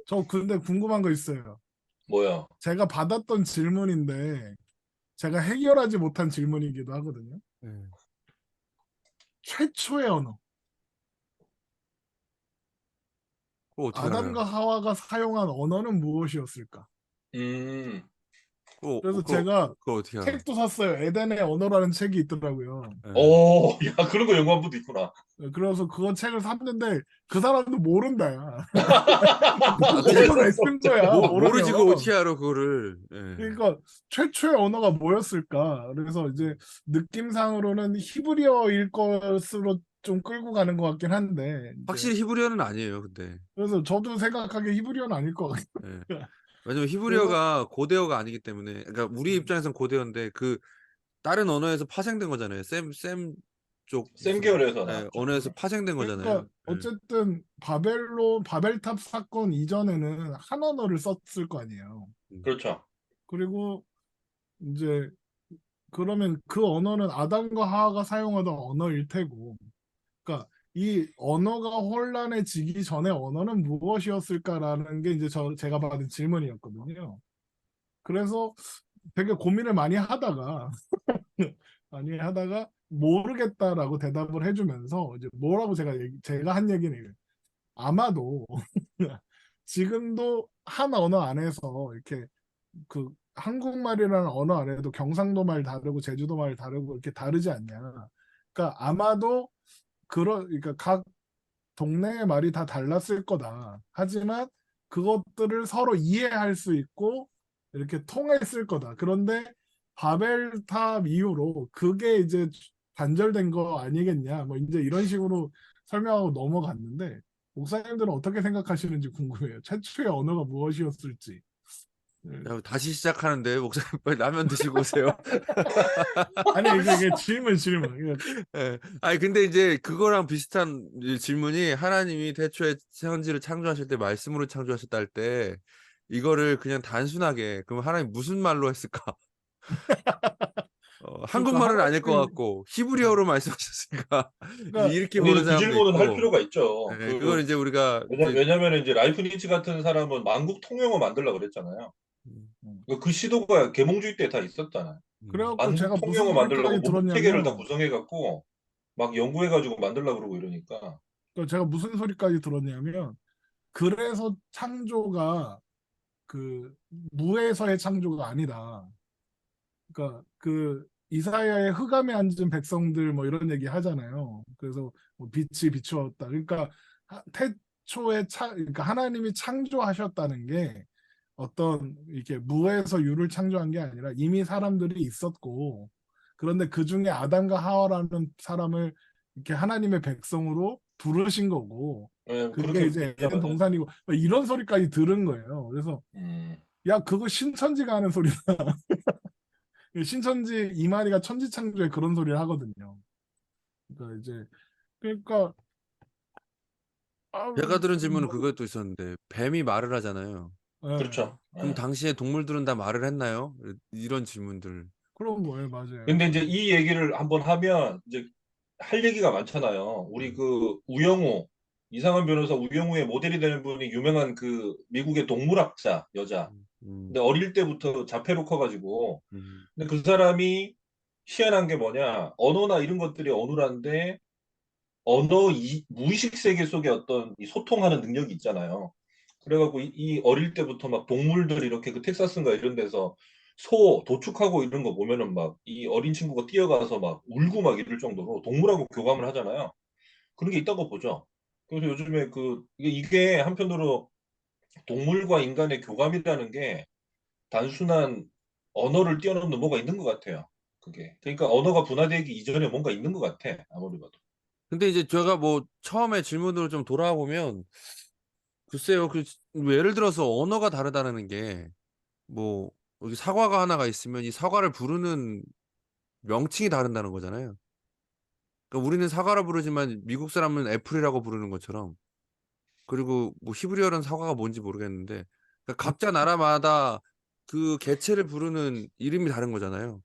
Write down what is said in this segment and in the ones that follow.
저 근데 궁금한 거 있어요. 뭐야? 제가 받았던 질문인데 제가 해결하지 못한 질문이기도 하거든요. 네. 최초의 언어. 그거 어떻게 아담과 알아요? 하와가 사용한 언어는 무엇이었을까? 음, 그래서 제가 그거 어떻게 알아? 책도 샀어요. 에덴의 언어라는 책이 있더라고요. 네. 오, 야, 그런 거 연구한 분도 있구나. 그래서 그건 책을 샀는데 그 사람도 모른다. 야. 아, 그 그지. 책을 왜 쓴 거야? 모르지, 모르면. 그거 어떻게 알아, 그거를. 예. 그러니까 최초의 언어가 뭐였을까? 그래서 이제 느낌상으로는 히브리어일 것으로 좀 끌고 가는 것 같긴 한데 이제 확실히 히브리어는 아니에요, 근데. 그래서 저도 생각하기에 히브리어는 아닐 것 같아요. 예. 왜냐면 그래서 히브리어가 고대어가 아니기 때문에, 그러니까 우리 입장에선 고대어인데, 그, 다른 언어에서 파생된 거잖아요. 셈 쪽 샘 무슨, 계열에서 예, 나왔죠. 언어에서 파생된 그러니까 거잖아요. 예. 어쨌든 바벨탑 사건 이전에는 한 언어를 썼을 거 아니에요. 음. 그렇죠. 그리고 이제 그러면 그 언어는 아담과 하와가 사용하던 언어일 테고, 그러니까 이 언어가 혼란해지기 전에 언어는 무엇이었을까라는 게 이제 제가 받은 질문이었거든요. 그래서 되게 고민을 많이 하다가 모르겠다라고 대답을 해주면서 이제 뭐라고 제가 한 얘기는 이래요. 아마도 지금도 한 언어 안에서 이렇게 그 한국말이라는 언어 안에도 경상도 말 다르고 제주도 말 다르고 이렇게 다르지 않냐. 그러니까 아마도 그러니까 각 동네의 말이 다 달랐을 거다. 하지만 그것들을 서로 이해할 수 있고 이렇게 통했을 거다. 그런데 바벨탑 이후로 그게 이제 단절된 거 아니겠냐. 뭐 이제 이런 식으로 설명하고 넘어갔는데 목사님들은 어떻게 생각하시는지 궁금해요. 최초의 언어가 무엇이었을지. 네. 자, 다시 시작하는데, 목사님 빨리 라면 드시고 오세요. 아니 이게 질문. 예. 아니, 근데 이제 그거랑 비슷한 이 질문이 하나님이 태초에 천지를 창조하실 때 말씀으로 창조하셨다 할 때, 이거를 그냥 단순하게, 그럼 하나님 무슨 말로 했을까? 그러니까 한국말은 아닐 것 하나님이 같고, 히브리어로 말씀하셨으니까, 그러니까 이렇게 보는 아니, 그 사람도 질문은 할 있고, 필요가 있죠. 예, 그걸 이제 우리가 이제, 왜냐면 이제 라이프니츠 같은 사람은 만국 통용어 만들려고 그랬잖아요. 음, 그 시도가 계몽주의 때 다 있었잖아요. 음, 그래갖고 만국 제가 무슨 통영어 만들려고 소리까지 문법 체계를 다 들었냐면 구성해갖고 막 연구해가지고 만들려고 그러고 이러니까. 제가 무슨 소리까지 들었냐면 그래서 창조가 그 무에서의 창조가 아니다. 그러니까 그 이사야의 흑암에 앉은 백성들 뭐 이런 얘기 하잖아요. 그래서 뭐 빛이 비추었다. 그러니까 태초에 그러니까 하나님이 창조하셨다는 게 어떤 이렇게 무에서 유를 창조한 게 아니라 이미 사람들이 있었고 그런데 그 중에 아담과 하와라는 사람을 이렇게 하나님의 백성으로 부르신 거고 예, 그게 그렇게 이제 에덴 믿나 봐요. 동산이고 뭐 이런 소리까지 들은 거예요. 그래서 음, 야 그거 신천지가 하는 소리다. 신천지 이만희가 천지창조에 그런 소리를 하거든요. 그러니까 이제 그러니까 제가 들은 질문은 뭐, 그것도 있었는데, 뱀이 말을 하잖아요. 예, 그렇죠. 그럼 예. 당시에 동물들은 다 말을 했나요? 이런 질문들. 그런 거예요, 맞아요. 근데 이제 이 얘기를 한번 하면 이제 할 얘기가 많잖아요. 우리 음, 그 우영우, 이상한 변호사 우영우의 모델이 되는 분이 유명한 그 미국의 동물학자, 여자. 음, 근데 어릴 때부터 자폐로 커가지고. 음, 근데 그 사람이 희한한 게 뭐냐. 언어나 이런 것들이 어눌한데 무의식 세계 속에 어떤 이 소통하는 능력이 있잖아요. 그래갖고 이 어릴 때부터 막 동물들 이렇게 그 텍사스인가 이런 데서 소 도축하고 이런 거 보면은 막 이 어린 친구가 뛰어가서 막 울고 막 이럴 정도로 동물하고 교감을 하잖아요. 그런 게 있다고 보죠. 그래서 요즘에 이게 한편으로 동물과 인간의 교감이라는 게 단순한 언어를 뛰어넘는 뭐가 있는 것 같아요. 그게. 그러니까 언어가 분화되기 이전에 뭔가 있는 것 같아. 아무리 봐도. 근데 이제 제가 뭐 처음에 질문으로 좀 돌아보면, 글쎄요, 뭐 예를 들어서 언어가 다르다는 게, 뭐 여기 사과가 하나가 있으면 이 사과를 부르는 명칭이 다른다는 거잖아요. 그러니까 우리는 사과라 부르지만 미국 사람은 애플이라고 부르는 것처럼, 그리고 뭐 히브리어는 사과가 뭔지 모르겠는데, 그러니까 각자 나라마다 그 개체를 부르는 이름이 다른 거잖아요.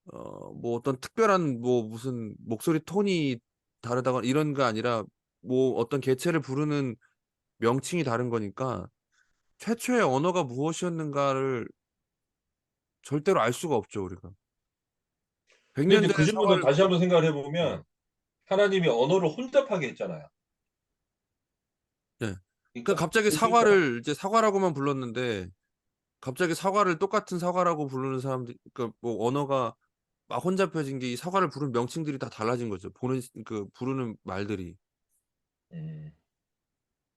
뭐 어떤 특별한 뭐 무슨 목소리 톤이 다르다거나 이런 거 아니라, 뭐 어떤 개체를 부르는 명칭이 다른 거니까 최초의 언어가 무엇이었는가를 절대로 알 수가 없죠, 우리가. 근데 100년 이제 그 전에 질문을 사과를 다시 한번 생각을 네. 해보면 하나님이 언어를 혼잡하게 했잖아요. 네. 그 그러니까 갑자기 그러니까 사과를 이제 사과라고만 불렀는데 갑자기 사과를 똑같은 사과라고 부르는 사람들 그러니까 뭐 언어가 막 혼잡해진 게 이 사과를 부르는 명칭들이 다 달라진 거죠. 보는 그 부르는 말들이. 음,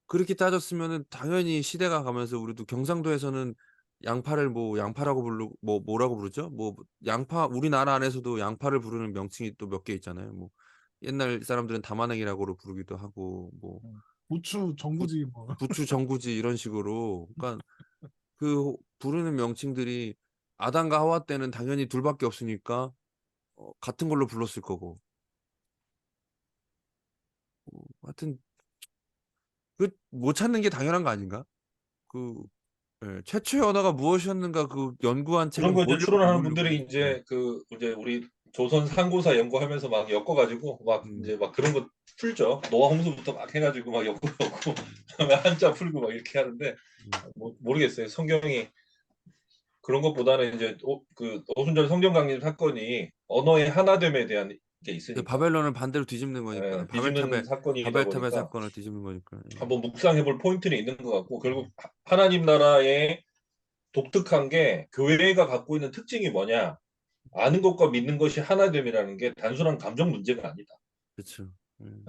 그렇게 따졌으면은 당연히 시대가 가면서 우리도 경상도에서는 양파를 뭐 양파라고 부르고 뭐 뭐라고 부르죠? 뭐 양파 우리나라 안에서도 양파를 부르는 명칭이 또 몇 개 있잖아요. 뭐 옛날 사람들은 담아내기라고 부르기도 하고 뭐 부추, 부, 정구지 뭐. 부추 정구지 이런 식으로 그러니까 그 부르는 명칭들이 아담과 하와 때는 당연히 둘밖에 없으니까 같은 걸로 불렀을 거고 하여튼 그 못 찾는 게 당연한 거 아닌가? 그 예, 최초의 언어가 무엇이었는가 그 연구한 그런 책은 거 이제 모르려고 추론하는 모르려고 분들이 예. 이제 그 이제 우리 조선 상고사 연구하면서 막 엮어가지고 막 음, 이제 막 그런 거 풀죠. 노아 홍수부터 막 해가지고 막 엮고 그다음에 한자 풀고 막 이렇게 하는데 음. 뭐, 모르겠어요. 성경이 그런 것보다는 이제 그 오순절 성경 강림 사건이 언어의 하나됨에 대한 게 근데 있으니까 바벨론을 반대로 뒤집는 거니까 뒤집는 사건이다 바벨탑의 보니까 사건을 뒤집는 거니까 예. 한번 묵상해볼 포인트는 있는 것 같고 결국 하나님 나라의 독특한 게 교회가 갖고 있는 특징이 뭐냐? 아는 것과 믿는 것이 하나됨이라는 게 단순한 감정 문제가 아니다. 그렇죠.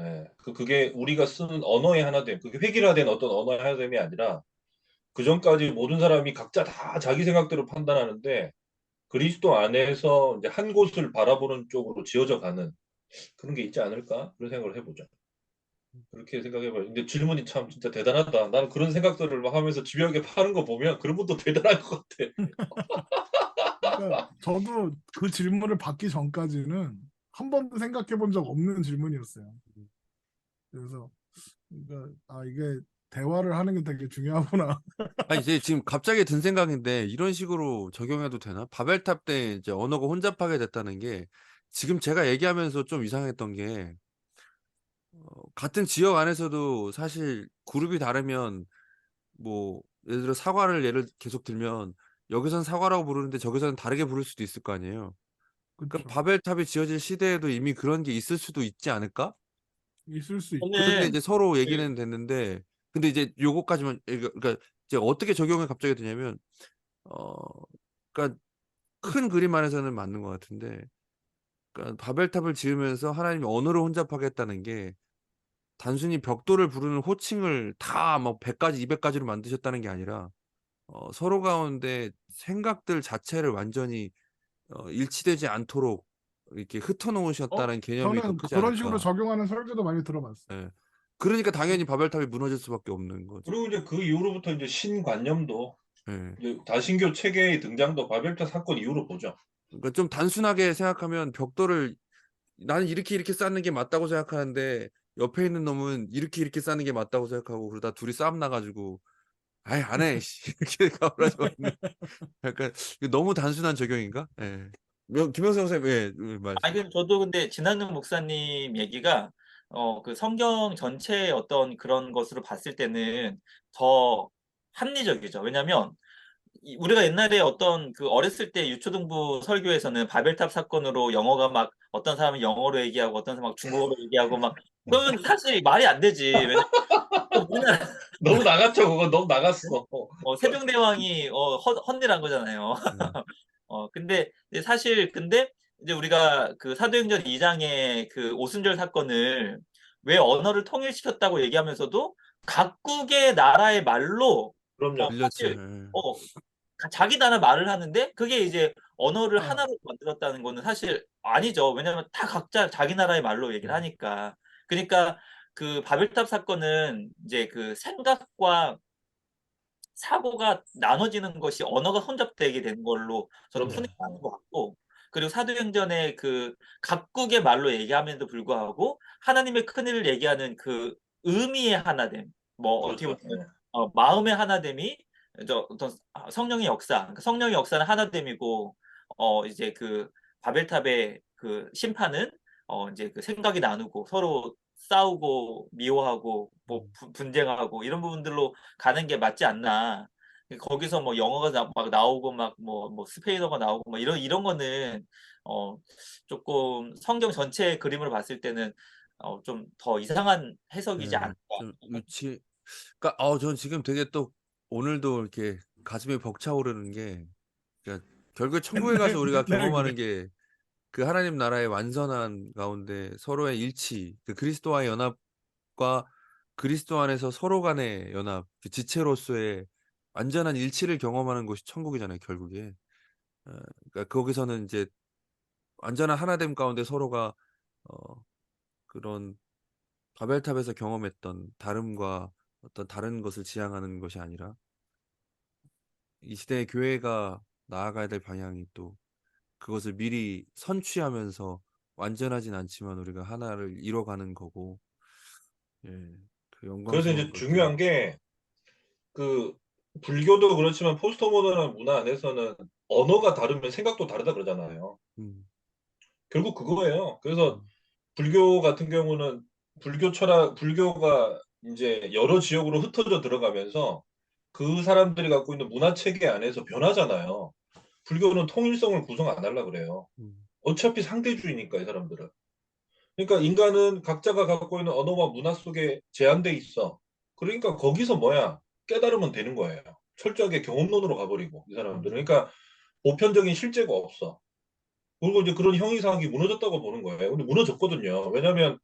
예. 그게 우리가 쓰는 언어의 하나됨, 그게 획일화된 어떤 언어의 하나됨이 아니라 그 전까지 모든 사람이 각자 다 자기 생각대로 판단하는데 그리스도 안에서 이제 한 곳을 바라보는 쪽으로 지어져 가는 그런 게 있지 않을까? 그런 생각을 해보죠. 그렇게 생각해봐요. 근데 질문이 참 진짜 대단하다. 나는 그런 생각들을 막 하면서 집요하게 파는 거 보면 그런 분도 대단할 것 같아. 그러니까 저도 그 질문을 받기 전까지는 한 번도 생각해 본 적 없는 질문이었어요. 그래서 그러니까 아 이게 대화를 하는 게 되게 중요하구나. 아니 이제 지금 갑자기 든 생각인데 이런 식으로 적용해도 되나? 바벨탑 때 이제 언어가 혼잡하게 됐다는 게 지금 제가 얘기하면서 좀 이상했던 게 같은 지역 안에서도 사실 그룹이 다르면 뭐 예를 들어 사과를 예를 계속 들면 여기선 사과라고 부르는데 저기서는 다르게 부를 수도 있을 거 아니에요. 그럼 그렇죠. 바벨탑이 지어질 시대에도 이미 그런 게 있을 수도 있지 않을까? 있을 수 있죠. 그런데 저는 이제 서로 그 얘기는 됐는데 근데 이제 요거까지만 그러니까 이제 어떻게 적용이 갑자기 되냐면 어 그러니까 큰 그림 안에서는 맞는 것 같은데 그러니까 바벨탑을 지으면서 하나님이 언어를 혼잡하겠다는 게 단순히 벽돌을 부르는 호칭을 다 막 100가지 200가지로 만드셨다는 게 아니라 서로 가운데 생각들 자체를 완전히 일치되지 않도록 이렇게 흩어놓으셨다는 개념이 더 저는 크지 그런 식으로 않을까. 적용하는 설교도 많이 들어봤어요. 예. 그러니까 당연히 바벨탑이 무너질 수밖에 없는 거죠. 그리고 이제 그 이후로부터 이제 신관념도 예. 이제 다신교 체계의 등장도 바벨탑 사건 이후로 보죠. 그러니까 좀 단순하게 생각하면 벽돌을 나는 이렇게 쌓는 게 맞다고 생각하는데 옆에 있는 놈은 이렇게 쌓는 게 맞다고 생각하고 그러다 둘이 싸움 나가지고 아이 안 해. 씨. 이렇게 가버리고 있는 약간 이거 너무 단순한 적용인가? 예. 김영석 선생님 아니 말씀. 그 저도 근데 진한용 목사님 얘기가 그 성경 전체의 어떤 그런 것으로 봤을 때는 더 합리적이죠. 왜냐하면 우리가 옛날에 어떤 그 어렸을 때 유초등부 설교에서는 바벨탑 사건으로 영어가 막 어떤 사람은 영어로 얘기하고 어떤 사람은 막 중국어로 얘기하고 막 그건 사실 말이 안 되지. 왜냐면 우리나라 너무 나갔죠. 그거 너무 나갔어. 세종대왕이 헌일한 거잖아요. 예. 근데 이제 사실 근데 이제 우리가 그 사도행전 2장의 그 오순절 사건을 왜 언어를 통일시켰다고 얘기하면서도 각국의 나라의 말로 그럼요. 들렸죠. 사실 예. 자기 나라 말을 하는데 그게 이제 언어를 아, 하나로 만들었다는 거는 사실 아니죠. 왜냐하면 다 각자 자기 나라의 말로 얘기를 음. 하니까. 그러니까 그 바벨탑 사건은 이제 그 생각과 사고가 나눠지는 것이 언어가 혼잡되게 되는 걸로 저는 그럼요. 풀이하는 것 같고 그리고 사도행전의 그 각국의 말로 얘기함에도 불구하고 하나님의 큰일을 얘기하는 그 의미의 하나됨 뭐 어떻게 그렇죠. 보면 마음의 하나됨이 어떤 성령의 역사 그러니까 성령의 역사는 하나됨이고 이제 그 바벨탑의 그 심판은 이제 그 생각이 나누고 서로 싸우고 미워하고 뭐 분쟁하고 이런 부분들로 가는 게 맞지 않나. 거기서 뭐 영어가 막 나오고 막 뭐 스페인어가 나오고 막 이런 거는 어 조금 성경 전체 그림을 봤을 때는 좀 더 이상한 해석이지 네, 않을까. 좀 그러니까 전 지금 되게 또 오늘도 이렇게 가슴이 벅차오르는 게, 그러니까 결국 천국에 가서 우리가 맨날 그래. 경험하는 게 그 하나님 나라의 완전한 가운데 서로의 일치, 그 그리스도와의 연합과 그리스도 안에서 서로 간의 연합, 그 지체로서의 완전한 일치를 경험하는 것이 천국이잖아요, 결국에. 어, 그러니까 거기서는 이제 완전한 하나됨 가운데 서로가 어, 그런 바벨탑에서 경험했던 다름과 어떤 다른 것을 지향하는 것이 아니라 이 시대의 교회가 나아가야 될 방향이 또 그것을 미리 선취하면서 완전하진 않지만 우리가 하나를 이뤄가는 거고, 예, 그 그래서 영광스러운 이제 것들을. 중요한 게 그 불교도 그렇지만 포스트 모던한 문화 안에서는 언어가 다르면 생각도 다르다 그러잖아요. 음, 결국 그거예요. 그래서 음, 불교 같은 경우는 불교가 이제 여러 지역으로 흩어져 들어가면서 그 사람들이 갖고 있는 문화 체계 안에서 변하잖아요. 불교는 통일성을 구성 안 하려고 그래요. 음, 어차피 상대주의니까 이 사람들은. 그러니까 인간은 각자가 갖고 있는 언어와 문화 속에 제한돼 있어. 그러니까 거기서 뭐야? 깨달으면 되는 거예요. 철저하게 경험론으로 가버리고 이 사람들은. 그러니까 보편적인 실제가 없어. 그리고 이제 그런 형이상학이 무너졌다고 보는 거예요. 근데 무너졌거든요. 왜냐하면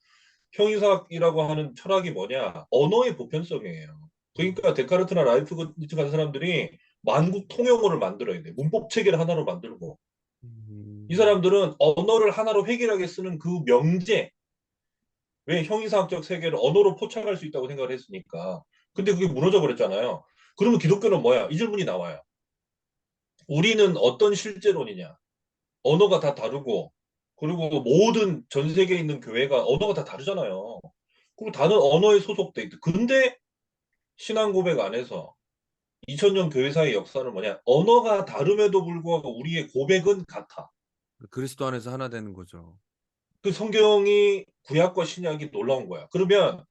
형이상학이라고 하는 철학이 뭐냐? 언어의 보편성이에요. 음, 그러니까 데카르트나 라이프니츠 같은 사람들이 만국 통용어를 만들어야 돼. 문법 체계를 하나로 만들고. 이 음, 사람들은 언어를 하나로 획일하게 쓰는 그 명제, 왜 형이상학적 세계를 언어로 포착할 수 있다고 생각을 했으니까. 근데 그게 무너져 버렸잖아요. 그러면 기독교는 뭐야? 이 질문이 나와요. 우리는 어떤 실제론이냐? 언어가 다 다르고, 그리고 모든 전 세계에 있는 교회가 언어가 다 다르잖아요. 그리고 다른 언어에 소속돼 있대. 근데 신앙 고백 안에서 2000년 교회사의 역사는 뭐냐? 언어가 다름에도 불구하고 우리의 고백은 같아. 그리스도 안에서 하나 되는 거죠. 그 성경이 구약과 신약이 놀라운 거야. 그러면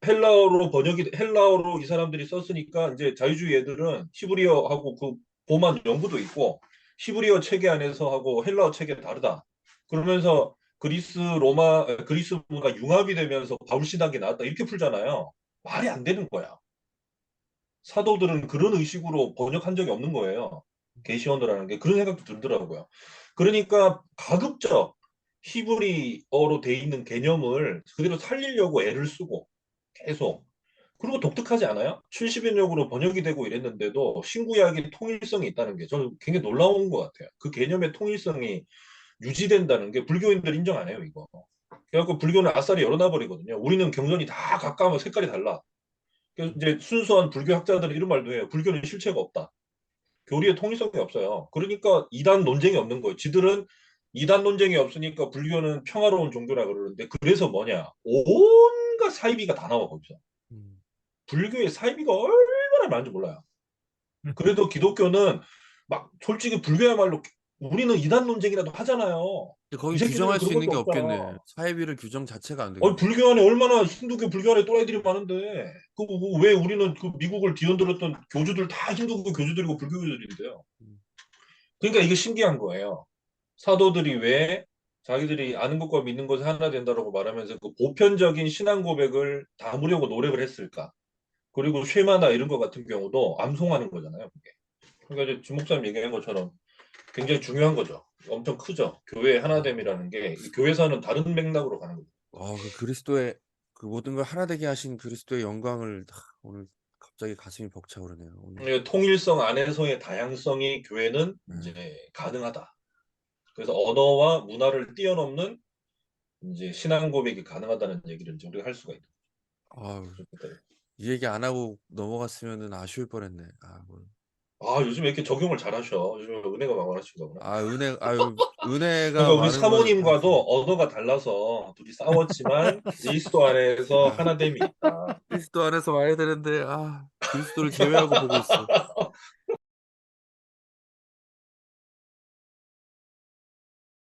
헬라어로 헬라어로 이 사람들이 썼으니까 이제 자유주의 애들은 히브리어하고 그 보만 연구도 있고 히브리어 체계 안에서 하고 헬라어 체계 다르다. 그러면서 그리스 문화가 융합이 되면서 바울 신학이 나왔다. 이렇게 풀잖아요. 말이 안 되는 거야. 사도들은 그런 의식으로 번역한 적이 없는 거예요. 게시언어라는 게 그런 생각도 들더라고요. 그러니까 가급적 히브리어로 돼 있는 개념을 그대로 살리려고 애를 쓰고 계속. 그리고 독특하지 않아요? 70인역으로 번역이 되고 이랬는데도 신구약이 통일성이 있다는 게 저는 굉장히 놀라운 것 같아요. 그 개념의 통일성이 유지된다는 게 불교인들 인정 안 해요, 이거. 그래갖고 불교는 아싸리 열어놔버리거든요. 우리는 경전이 다 가까워 색깔이 달라. 그래서 이제 순수한 불교학자들은 이런 말도 해요. 불교는 실체가 없다. 교리의 통일성이 없어요. 그러니까 이단 논쟁이 없는 거예요. 지들은 이단 논쟁이 없으니까 불교는 평화로운 종교라 그러는데 그래서 뭐냐? 온갖 사이비가 다 나와 거기서. 음. 불교의 사이비가 얼마나 많은지 몰라요. 그래도 기독교는 막 솔직히 불교야말로 우리는 이단 논쟁이라도 하잖아요. 근데 이 거기 새끼들은 규정할 수 그런 있는 것도 게 없잖아. 없겠네. 사회비를 규정 자체가 안 아니, 되겠네. 불교 안에 얼마나 힌두교, 불교 안에 또라이들이 많은데, 왜 우리는 그 미국을 뒤흔들었던 교주들 다 힌두교 교주들이고 불교 교주들인데요. 음, 그러니까 이게 신기한 거예요. 사도들이 왜 자기들이 아는 것과 믿는 것이 하나 된다라고 말하면서 그 보편적인 신앙 고백을 담으려고 노력을 했을까? 그리고 쉐마나 이런 것 같은 경우도 암송하는 거잖아요, 그게. 그러니까 이제 주 목사님 얘기한 것처럼 굉장히 중요한 거죠. 엄청 크죠. 교회의 하나됨이라는 게 이 교회사는 다른 맥락으로 가는 거죠. 그 그리스도의 그 모든 걸 하나 되게 하신 그리스도의 영광을 오늘 갑자기 가슴이 벅차오르네요. 오늘. 통일성 안에서의 다양성이 교회는 네. 이제 가능하다. 그래서 언어와 문화를 뛰어넘는 이제 신앙 고백이 가능하다는 얘기를 이제 우리가 할 수가 있다. 아우, 이 얘기 안 하고 넘어갔으면은 아쉬울 뻔했네. 요즘 왜 이렇게 적용을 잘하셔? 요즘 은혜가 많으신가 보나? 은혜가 그러니까 우리 많은 건 사모님과도 언어가 달라서 둘이 싸웠지만 그리스도 안에서 아, 하나됨이 있다. 그리스도 안에서 와야 되는데 그리스도를 제외하고 보고 있어.